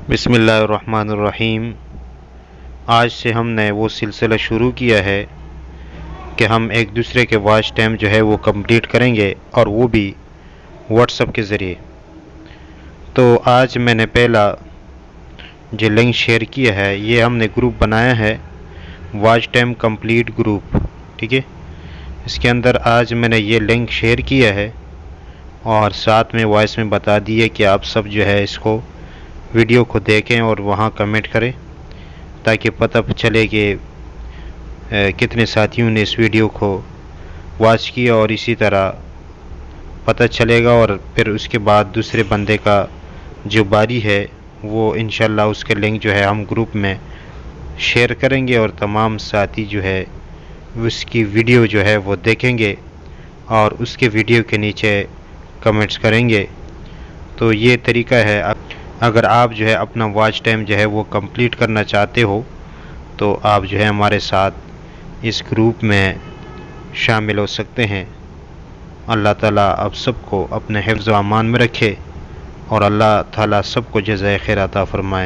बिस्मिल्लाहिर्रहमानिर्रहीम। आज से हमने वो सिलसिला शुरू किया है कि हम एक दूसरे के वॉच टाइम जो है वो कंप्लीट करेंगे, और वो भी व्हाट्सएप के ज़रिए। तो आज मैंने पहला जो लिंक शेयर किया है, ये हमने ग्रुप बनाया है वॉच टाइम कंप्लीट ग्रुप, ठीक है। इसके अंदर आज मैंने ये लिंक शेयर किया है और साथ में वॉइस में बता दिए कि आप सब जो है इसको वीडियो को देखें और वहाँ कमेंट करें, ताकि पता चले कि कितने साथियों ने इस वीडियो को वॉच किया, और इसी तरह पता चलेगा। और फिर उसके बाद दूसरे बंदे का जो बारी है वो इंशाल्लाह उसके लिंक जो है हम ग्रुप में शेयर करेंगे, और तमाम साथी जो है उसकी वीडियो जो है वो देखेंगे और उसके वीडियो के नीचे कमेंट्स करेंगे। तो ये तरीका है। अगर आप जो है अपना वॉच टाइम जो है वो कंप्लीट करना चाहते हो तो आप जो है हमारे साथ इस ग्रुप में शामिल हो सकते हैं। अल्लाह ताला आप सबको अपने हिफ्ज़ व अमान में रखे और अल्लाह ताला सबको जज़ाए खैर अता फ़रमाए।